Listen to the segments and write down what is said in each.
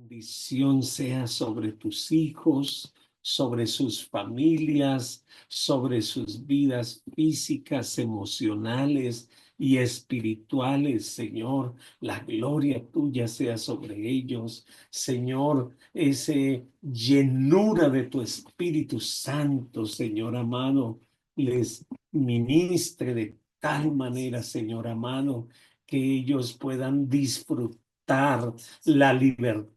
bendición sea sobre tus hijos, sobre sus familias, sobre sus vidas físicas, emocionales y espirituales, Señor. La gloria tuya sea sobre ellos, Señor. Ese llenura de tu Espíritu Santo, Señor amado, les ministre de tal manera, Señor amado, que ellos puedan disfrutar la libertad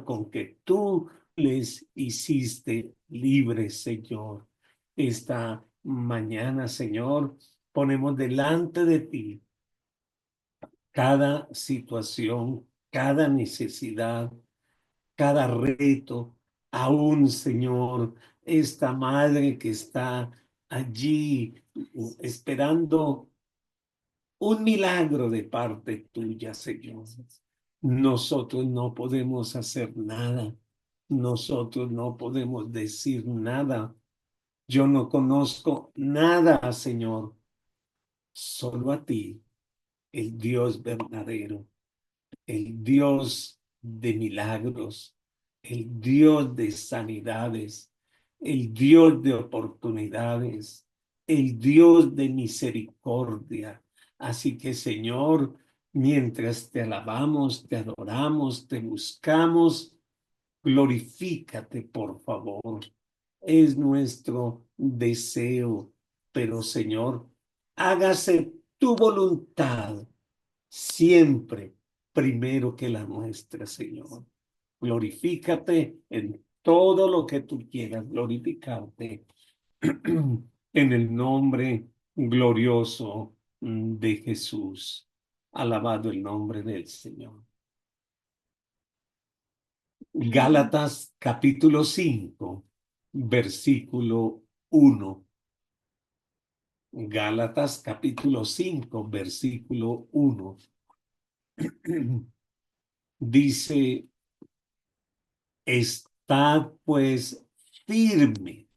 con que tú les hiciste libres, Señor. Esta mañana, Señor, ponemos delante de ti cada situación, cada necesidad, cada reto, aún, Señor, esta madre que está allí esperando un milagro de parte tuya, Señor. Nosotros no podemos hacer nada. Nosotros no podemos decir nada. Yo no conozco nada, Señor. Solo a ti, el Dios verdadero, el Dios de milagros, el Dios de sanidades, el Dios de oportunidades, el Dios de misericordia. Así que, Señor, mientras te alabamos, te adoramos, te buscamos, glorifícate, por favor. Es nuestro deseo, pero, Señor, hágase tu voluntad siempre primero que la nuestra, Señor. Glorifícate en todo lo que tú quieras glorificarte en el nombre glorioso de Jesús. Alabado el nombre del Señor. Gálatas capítulo 5, versículo 1. Gálatas capítulo 5, versículo 1. Dice: estad pues firme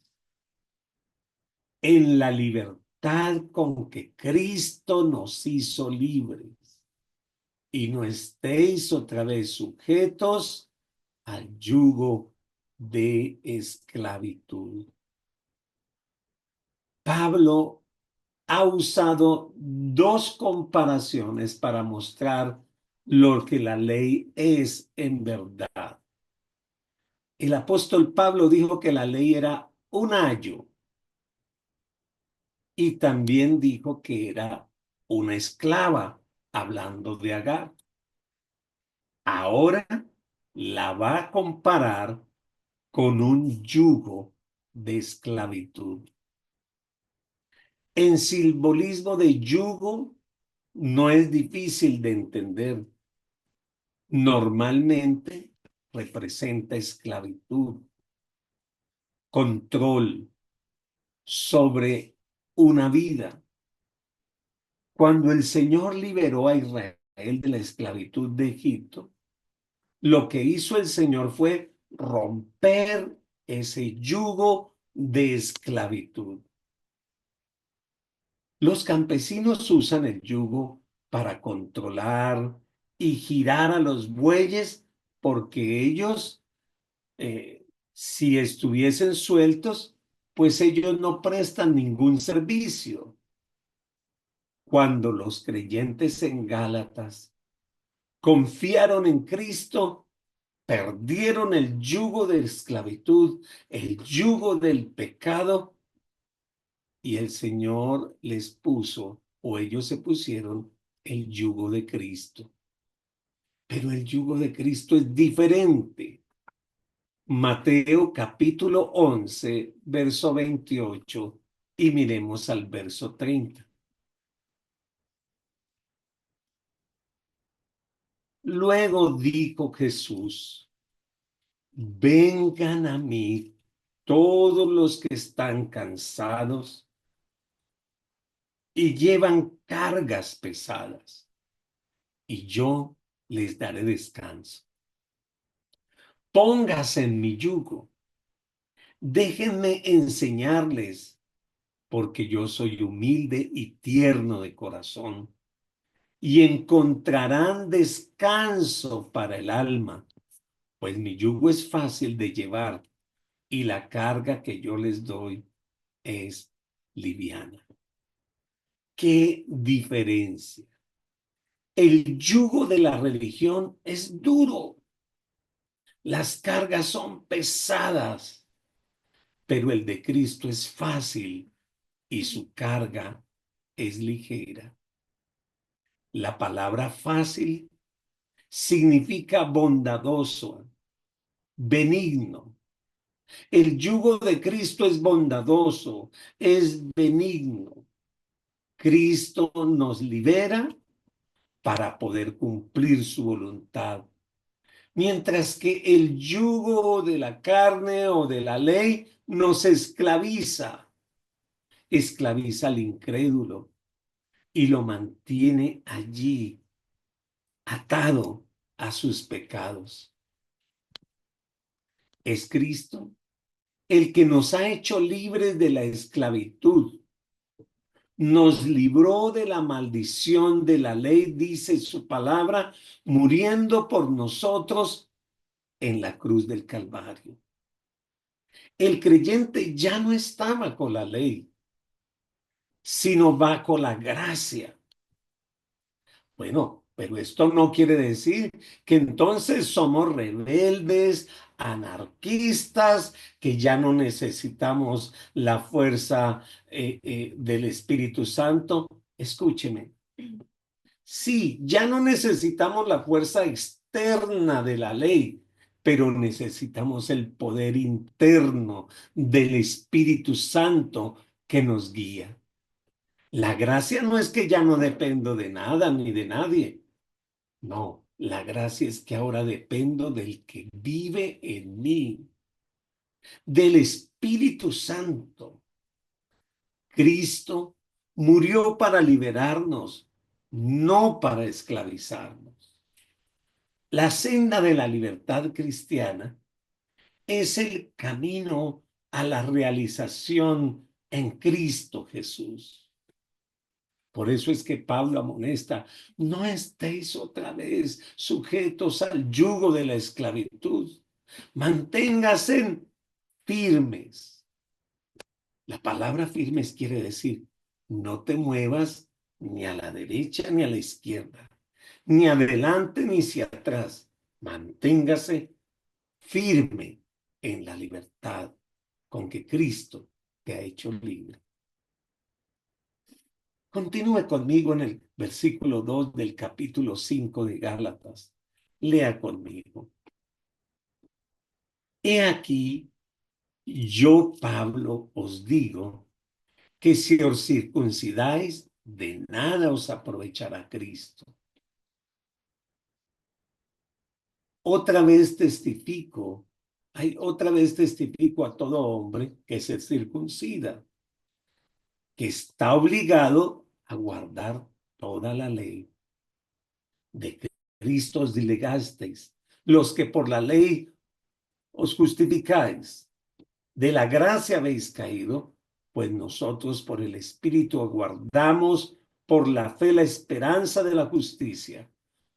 en la libertad con que Cristo nos hizo libres, y no estéis otra vez sujetos al yugo de esclavitud. Pablo ha usado dos comparaciones para mostrar lo que la ley es en verdad. El apóstol Pablo dijo que la ley era un ayo y también dijo que era una esclava, hablando de Agar. Ahora la va a comparar con un yugo de esclavitud. En simbolismo de yugo no es difícil de entender. Normalmente representa esclavitud, control sobre una vida. Cuando el Señor liberó a Israel de la esclavitud de Egipto, lo que hizo el Señor fue romper ese yugo de esclavitud. Los campesinos usan el yugo para controlar y girar a los bueyes porque ellos, si estuviesen sueltos, pues ellos no prestan ningún servicio. Cuando los creyentes en Gálatas confiaron en Cristo, perdieron el yugo de esclavitud, el yugo del pecado, y el Señor les puso, o ellos se pusieron, el yugo de Cristo. Pero el yugo de Cristo es diferente. Mateo capítulo 11, verso 28, y miremos al verso 30. Luego dijo Jesús: vengan a mí todos los que están cansados y llevan cargas pesadas, y yo les daré descanso. Póngase en mi yugo, déjenme enseñarles, porque yo soy humilde y tierno de corazón, y encontrarán descanso para el alma, pues mi yugo es fácil de llevar y la carga que yo les doy es liviana. ¿Qué diferencia? El yugo de la religión es duro, las cargas son pesadas, pero el de Cristo es fácil y su carga es ligera. La palabra fácil significa bondadoso, benigno. El yugo de Cristo es bondadoso, es benigno. Cristo nos libera para poder cumplir su voluntad. Mientras que el yugo de la carne o de la ley nos esclaviza, esclaviza al incrédulo y lo mantiene allí, atado a sus pecados. Es Cristo el que nos ha hecho libres de la esclavitud. Nos libró de la maldición de la ley, dice su palabra, muriendo por nosotros en la cruz del Calvario. El creyente ya no está bajo la ley, sino bajo la gracia. Bueno, pero esto no quiere decir que entonces somos rebeldes, anarquistas, que ya no necesitamos la fuerza del Espíritu Santo. Escúcheme. Sí, ya no necesitamos la fuerza externa de la ley, pero necesitamos el poder interno del Espíritu Santo que nos guía. La gracia no es que ya no dependo de nada ni de nadie. No, la gracia es que ahora dependo del que vive en mí, del Espíritu Santo. Cristo murió para liberarnos, no para esclavizarnos. La senda de la libertad cristiana es el camino a la realización en Cristo Jesús. Por eso es que Pablo amonesta, no estéis otra vez sujetos al yugo de la esclavitud, manténganse firmes. La palabra firmes quiere decir, no te muevas ni a la derecha ni a la izquierda, ni adelante ni hacia atrás. Manténgase firme en la libertad con que Cristo te ha hecho libre. Continúe conmigo en el versículo 2 del capítulo 5 de Gálatas. Lea conmigo. He aquí, yo, Pablo, os digo que si os circuncidáis, de nada os aprovechará Cristo. Otra vez testifico a todo hombre que se circuncida, que está obligado a guardar toda la ley. De Cristo os delegasteis, los que por la ley os justificáis. De la gracia habéis caído, pues nosotros por el Espíritu aguardamos por la fe la esperanza de la justicia,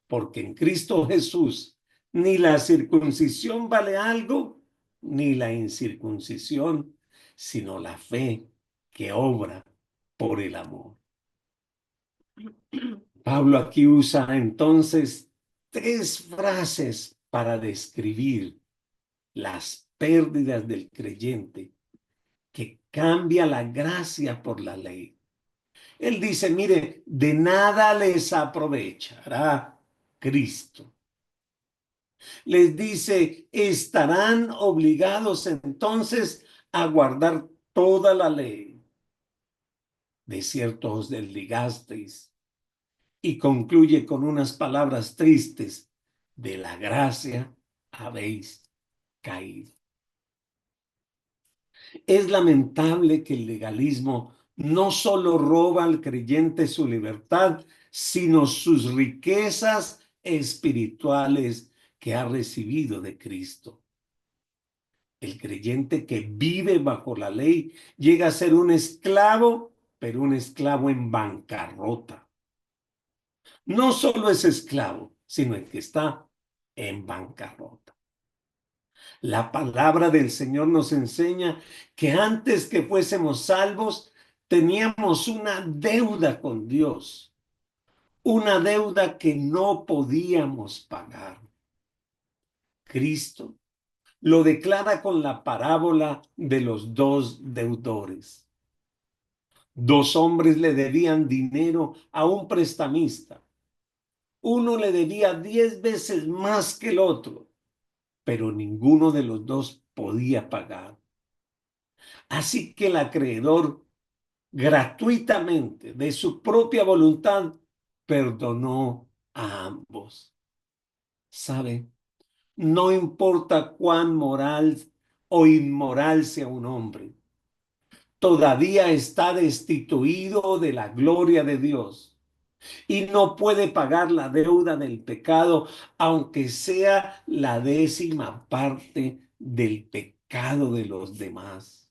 porque en Cristo Jesús ni la circuncisión vale algo, ni la incircuncisión, sino la fe que obra por el amor. Pablo aquí usa entonces tres frases para describir las pérdidas del creyente que cambia la gracia por la ley. Él dice, mire, de nada les aprovechará Cristo. Les dice, estarán obligados entonces a guardar toda la ley. De cierto os desligasteis. Y concluye con unas palabras tristes, de la gracia habéis caído. Es lamentable que el legalismo no solo roba al creyente su libertad, sino sus riquezas espirituales que ha recibido de Cristo. El creyente que vive bajo la ley llega a ser un esclavo, pero un esclavo en bancarrota. No solo es esclavo, sino el que está en bancarrota. La palabra del Señor nos enseña que antes que fuésemos salvos, teníamos una deuda con Dios, una deuda que no podíamos pagar. Cristo lo declara con la parábola de los dos deudores. Dos hombres le debían dinero a un prestamista. Uno le debía 10 veces más que el otro, pero ninguno de los dos podía pagar. Así que el acreedor, gratuitamente, de su propia voluntad, perdonó a ambos. ¿Sabe? No importa cuán moral o inmoral sea un hombre, todavía está destituido de la gloria de Dios y no puede pagar la deuda del pecado, aunque sea la décima parte del pecado de los demás.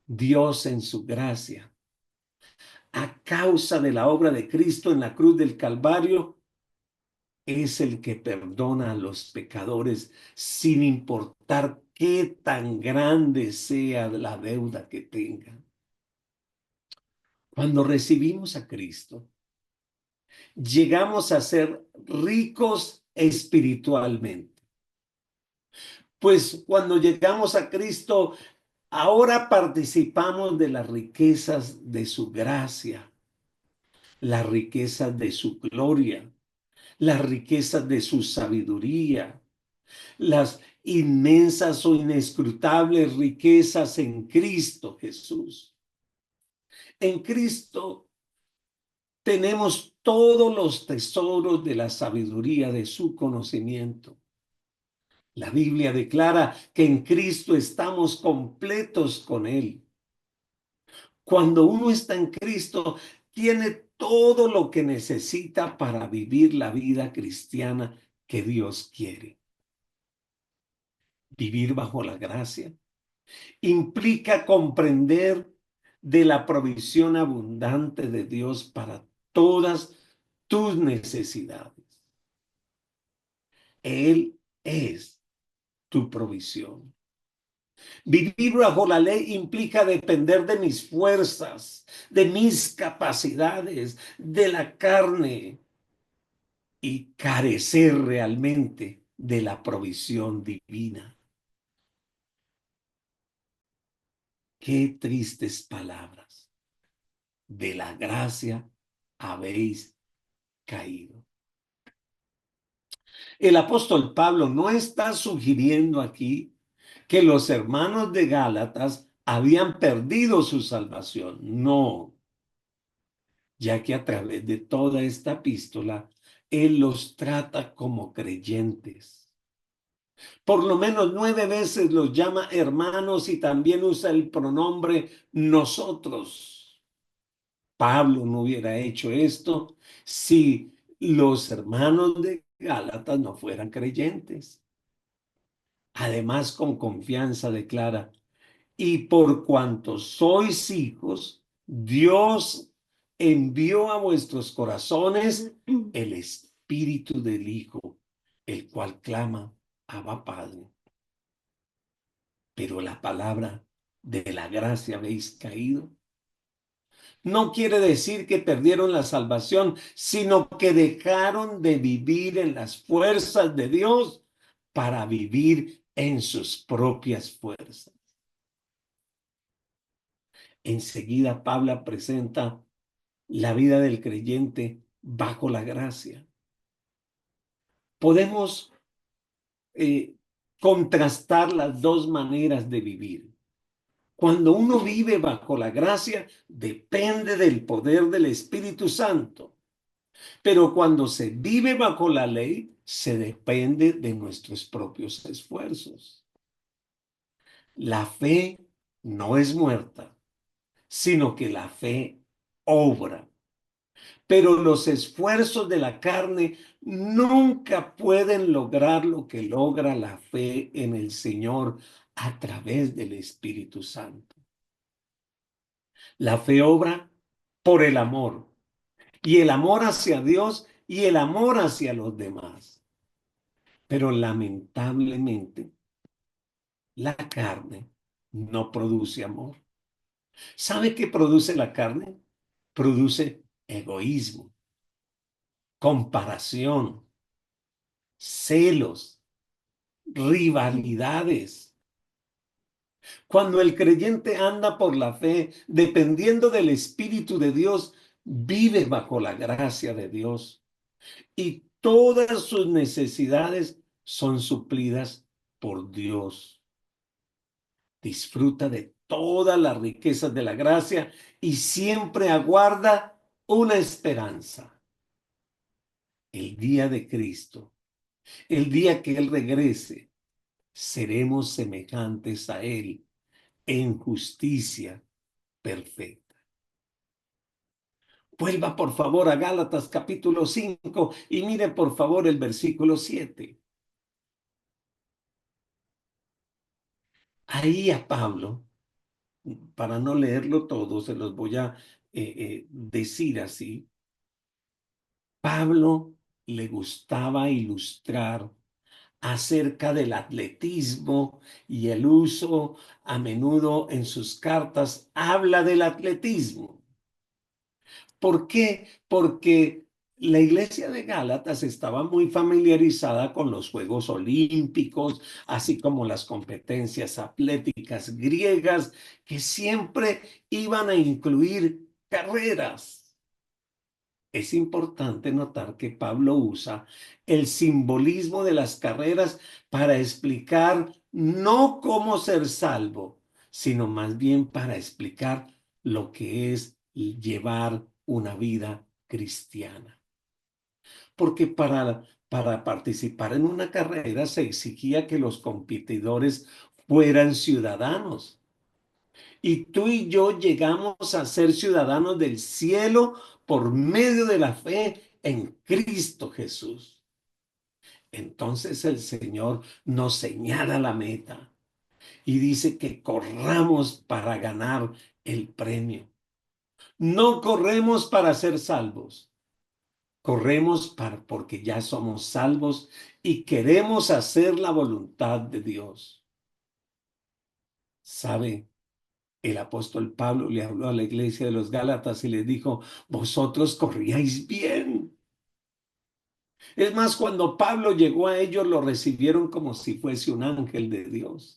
Dios en su gracia, a causa de la obra de Cristo en la cruz del Calvario, es el que perdona a los pecadores sin importar qué tan grande sea la deuda que tengan. Cuando recibimos a Cristo, llegamos a ser ricos espiritualmente. Pues cuando llegamos a Cristo, ahora participamos de las riquezas de su gracia, las riquezas de su gloria, las riquezas de su sabiduría, las inmensas o inescrutables riquezas en Cristo Jesús. En Cristo tenemos todos los tesoros de la sabiduría de su conocimiento. La Biblia declara que en Cristo estamos completos con Él. Cuando uno está en Cristo, tiene todo lo que necesita para vivir la vida cristiana que Dios quiere. Vivir bajo la gracia implica comprender de la provisión abundante de Dios para todas tus necesidades. Él es tu provisión. Vivir bajo la ley implica depender de mis fuerzas, de mis capacidades, de la carne y carecer realmente de la provisión divina. Qué tristes palabras. De la gracia habéis caído. El apóstol Pablo no está sugiriendo aquí que los hermanos de Gálatas habían perdido su salvación. No, ya que a través de toda esta epístola, él los trata como creyentes. Por lo menos 9 veces los llama hermanos y también usa el pronombre nosotros. Pablo no hubiera hecho esto si los hermanos de Gálatas no fueran creyentes. Además, con confianza declara, y por cuanto sois hijos, Dios envió a vuestros corazones el espíritu del Hijo, el cual clama, Abba Padre. Pero la palabra de la gracia habéis caído no quiere decir que perdieron la salvación, sino que dejaron de vivir en las fuerzas de Dios para vivir en sus propias fuerzas. Enseguida Pablo presenta la vida del creyente bajo la gracia. Podemos contrastar las dos maneras de vivir. Cuando uno vive bajo la gracia, depende del poder del Espíritu Santo. Pero cuando se vive bajo la ley, se depende de nuestros propios esfuerzos. La fe no es muerta, sino que la fe obra. Pero los esfuerzos de la carne nunca pueden lograr lo que logra la fe en el Señor a través del Espíritu Santo. La fe obra por el amor, y el amor hacia Dios y el amor hacia los demás. Pero lamentablemente la carne no produce amor. ¿Sabe qué produce la carne? Produce egoísmo, comparación, celos, rivalidades. Cuando el creyente anda por la fe, dependiendo del Espíritu de Dios, vive bajo la gracia de Dios y todas sus necesidades son suplidas por Dios. Disfruta de todas las riquezas de la gracia y siempre aguarda una esperanza: el día de Cristo, el día que Él regrese. Seremos semejantes a Él en justicia perfecta. Vuelva por favor a Gálatas capítulo 5 y mire por favor el versículo 7. Ahí a Pablo, para no leerlo todo, se los voy a decir así. Pablo le gustaba ilustrar acerca del atletismo y el uso a menudo en sus cartas habla del atletismo. ¿Por qué? Porque la iglesia de Gálatas estaba muy familiarizada con los Juegos Olímpicos, así como las competencias atléticas griegas, que siempre iban a incluir carreras. Es importante notar que Pablo usa el simbolismo de las carreras para explicar no cómo ser salvo, sino más bien para explicar lo que es llevar una vida cristiana. Porque para participar en una carrera se exigía que los competidores fueran ciudadanos. Y tú y yo llegamos a ser ciudadanos del cielo por medio de la fe en Cristo Jesús. Entonces el Señor nos señala la meta y dice que corramos para ganar el premio. No corremos para ser salvos, corremos porque ya somos salvos y queremos hacer la voluntad de Dios. ¿Sabe? El apóstol Pablo le habló a la iglesia de los Gálatas y les dijo: vosotros corríais bien. Es más, cuando Pablo llegó a ellos, lo recibieron como si fuese un ángel de Dios.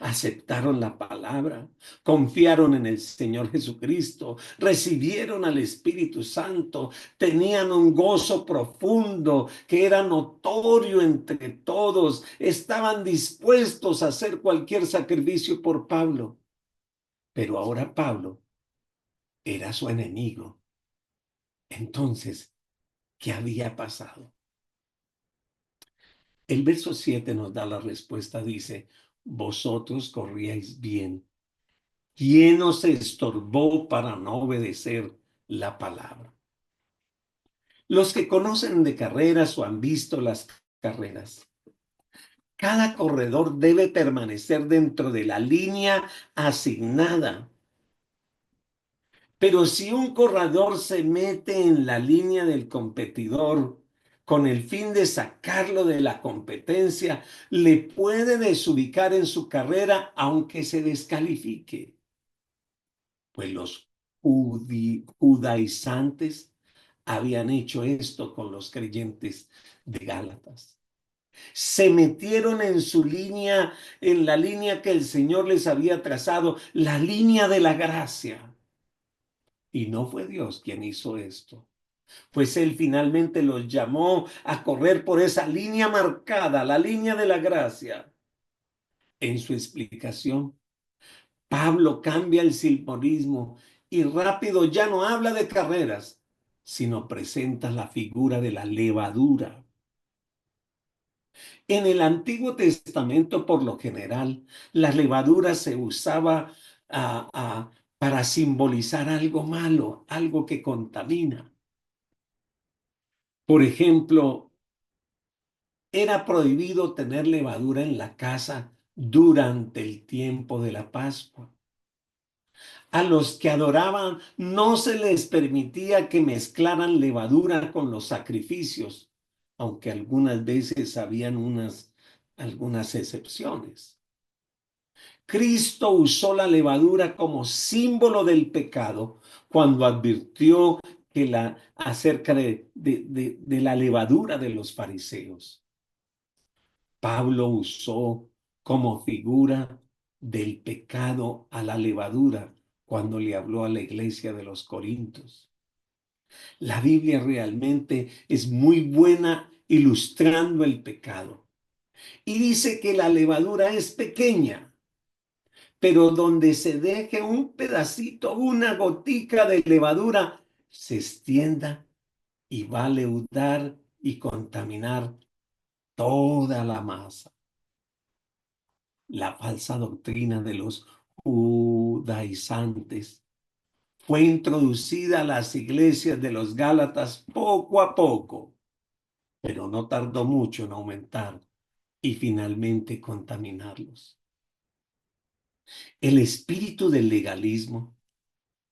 Aceptaron la palabra, confiaron en el Señor Jesucristo, recibieron al Espíritu Santo, tenían un gozo profundo que era notorio entre todos, estaban dispuestos a hacer cualquier sacrificio por Pablo. Pero ahora Pablo era su enemigo. Entonces, ¿qué había pasado? El verso 7 nos da la respuesta, dice: vosotros corríais bien. ¿Quién os estorbó para no obedecer la palabra? Los que conocen de carreras o han visto las carreras, cada corredor debe permanecer dentro de la línea asignada. Pero si un corredor se mete en la línea del competidor con el fin de sacarlo de la competencia, le puede desubicar en su carrera aunque se descalifique. Pues los judaizantes habían hecho esto con los creyentes de Gálatas. Se metieron en su línea, en la línea que el Señor les había trazado, la línea de la gracia. Y no fue Dios quien hizo esto, pues Él finalmente los llamó a correr por esa línea marcada, la línea de la gracia. En su explicación, Pablo cambia el simbolismo y rápido ya no habla de carreras, sino presenta la figura de la levadura. En el Antiguo Testamento, por lo general, la levadura se usaba para simbolizar algo malo, algo que contamina. Por ejemplo, era prohibido tener levadura en la casa durante el tiempo de la Pascua. A los que adoraban no se les permitía que mezclaran levadura con los sacrificios, aunque algunas veces habían algunas excepciones. Cristo usó la levadura como símbolo del pecado cuando advirtió acerca de la levadura de los fariseos. Pablo usó como figura del pecado a la levadura cuando le habló a la iglesia de los Corintios. La Biblia realmente es muy buena ilustrando el pecado. Y dice que la levadura es pequeña, pero donde se deje un pedacito, una gotica de levadura, se extienda y va a leudar y contaminar toda la masa. La falsa doctrina de los judaizantes fue introducida a las iglesias de los Gálatas poco a poco, pero no tardó mucho en aumentar y finalmente contaminarlos. El espíritu del legalismo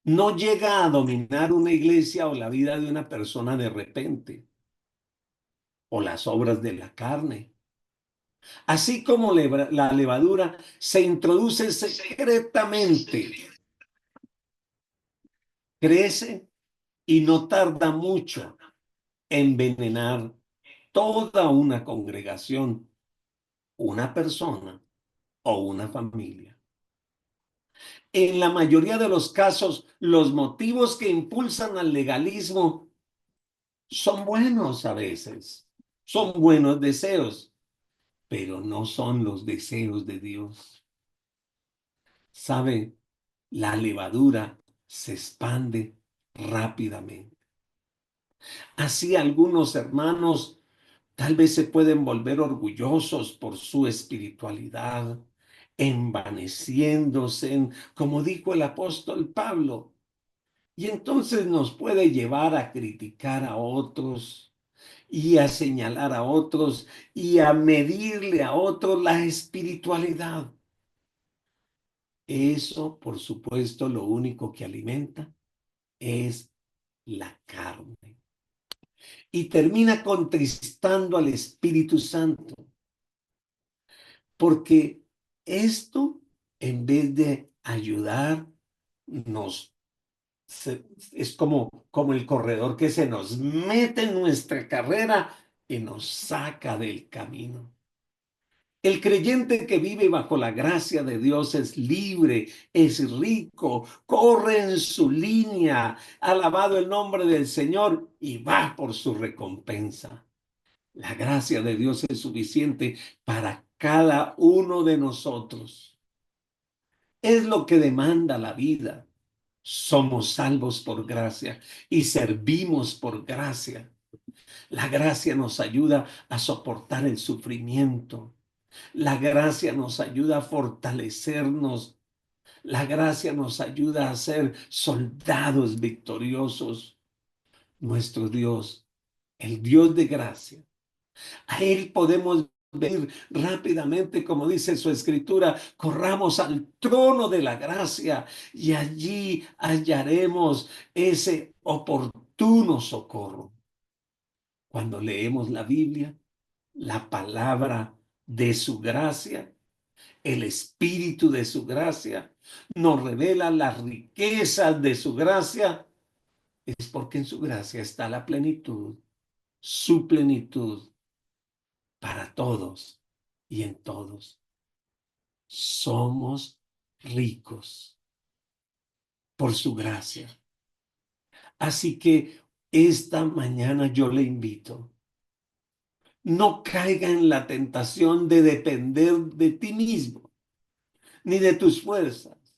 no llega a dominar una iglesia o la vida de una persona de repente, o las obras de la carne. Así como la levadura se introduce secretamente, crece y no tarda mucho en envenenar toda una congregación, una persona o una familia. En la mayoría de los casos, los motivos que impulsan al legalismo son buenos a veces, son buenos deseos, pero no son los deseos de Dios. ¿Sabe? La levadura se expande rápidamente. Así algunos hermanos tal vez se pueden volver orgullosos por su espiritualidad, envaneciéndose, como dijo el apóstol Pablo, y entonces nos puede llevar a criticar a otros y a señalar a otros y a medirle a otros la espiritualidad. Eso, por supuesto, lo único que alimenta es la carne y termina contristando al Espíritu Santo, porque esto, en vez de ayudar, nos es como el corredor que se nos mete en nuestra carrera y nos saca del camino. El creyente que vive bajo la gracia de Dios es libre, es rico, corre en su línea, alabado el nombre del Señor y va por su recompensa. La gracia de Dios es suficiente para cada uno de nosotros. Es lo que demanda la vida. Somos salvos por gracia y servimos por gracia. La gracia nos ayuda a soportar el sufrimiento. La gracia nos ayuda a fortalecernos. La gracia nos ayuda a ser soldados victoriosos. Nuestro Dios, el Dios de gracia. A Él podemos venir rápidamente, como dice su escritura, corramos al trono de la gracia y allí hallaremos ese oportuno socorro. Cuando leemos la Biblia, la palabra de su gracia, el espíritu de su gracia, nos revela las riquezas de su gracia, es porque en su gracia está la plenitud, su plenitud para todos y en todos. Somos ricos por su gracia. Así que esta mañana yo le invito, no caiga en la tentación de depender de ti mismo, ni de tus fuerzas,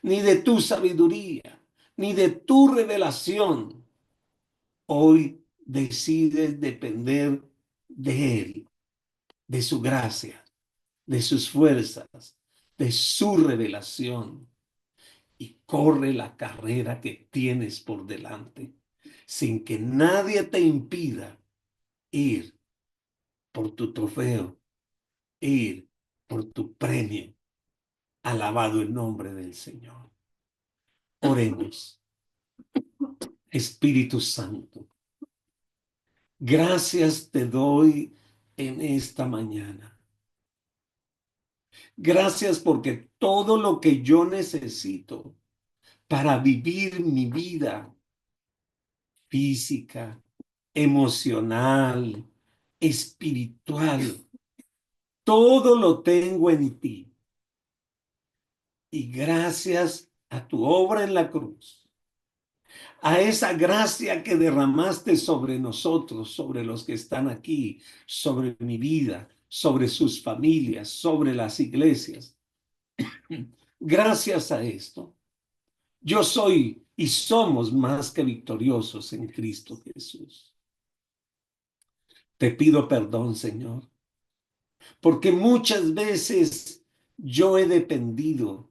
ni de tu sabiduría, ni de tu revelación. Hoy decides depender de Él, de su gracia, de sus fuerzas, de su revelación y corre la carrera que tienes por delante sin que nadie te impida ir por tu trofeo, ir por tu premio. Alabado el nombre del Señor. Oremos. Espíritu Santo, Gracias te doy en esta mañana. Gracias porque todo lo que yo necesito para vivir mi vida física, emocional, espiritual, todo lo tengo en ti. Y gracias a tu obra en la cruz, a esa gracia que derramaste sobre nosotros, sobre los que están aquí, sobre mi vida, sobre sus familias, sobre las iglesias. Gracias a esto, yo soy y somos más que victoriosos en Cristo Jesús. Te pido perdón, Señor, porque muchas veces yo he dependido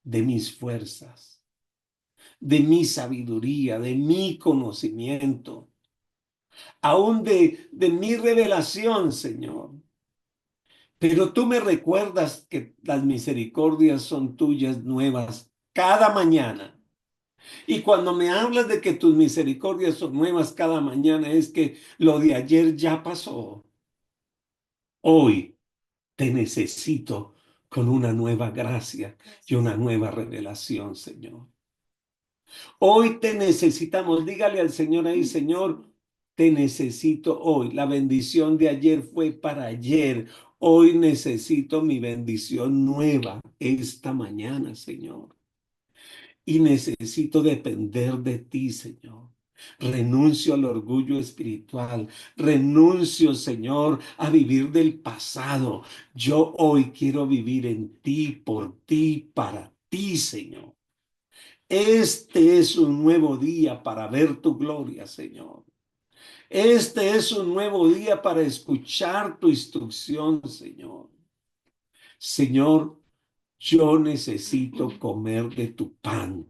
de mis fuerzas, de mi sabiduría, de mi conocimiento, aún de mi revelación, Señor. Pero tú me recuerdas que las misericordias son tuyas nuevas cada mañana. Y cuando me hablas de que tus misericordias son nuevas cada mañana, es que lo de ayer ya pasó. Hoy te necesito con una nueva gracia y una nueva revelación, Señor. Hoy te necesitamos. Dígale al Señor ahí, Señor, te necesito hoy. La bendición de ayer fue para ayer. Hoy necesito mi bendición nueva esta mañana, Señor. Y necesito depender de ti, Señor. Renuncio al orgullo espiritual. Renuncio, Señor, a vivir del pasado. Yo hoy quiero vivir en ti, por ti, para ti, Señor. Este es un nuevo día para ver tu gloria, Señor. Este es un nuevo día para escuchar tu instrucción, Señor. Señor, yo necesito comer de tu pan,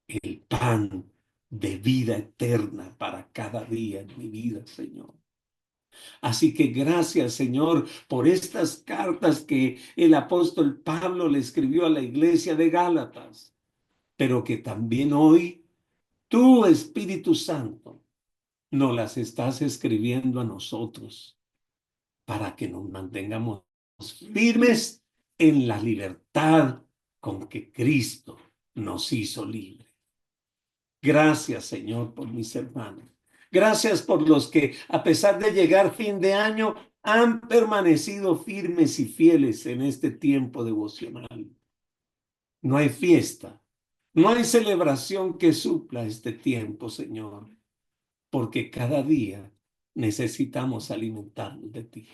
el pan de vida eterna para cada día en mi vida, Señor. Así que gracias, Señor, por estas cartas que el apóstol Pablo le escribió a la iglesia de Gálatas, pero que también hoy tú, Espíritu Santo, nos las estás escribiendo a nosotros para que nos mantengamos firmes en la libertad con que Cristo nos hizo libres. Gracias, Señor, por mis hermanos. Gracias por los que, a pesar de llegar fin de año, han permanecido firmes y fieles en este tiempo devocional. No hay fiesta, no hay celebración que supla este tiempo, Señor, porque cada día necesitamos alimentarnos de ti.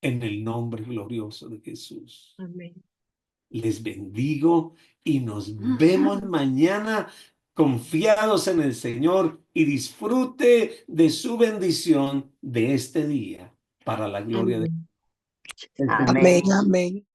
En el nombre glorioso de Jesús. Amén. Les bendigo y nos vemos mañana confiados en el Señor y disfrute de su bendición de este día para la gloria de Amén. Dios. Amén, amén.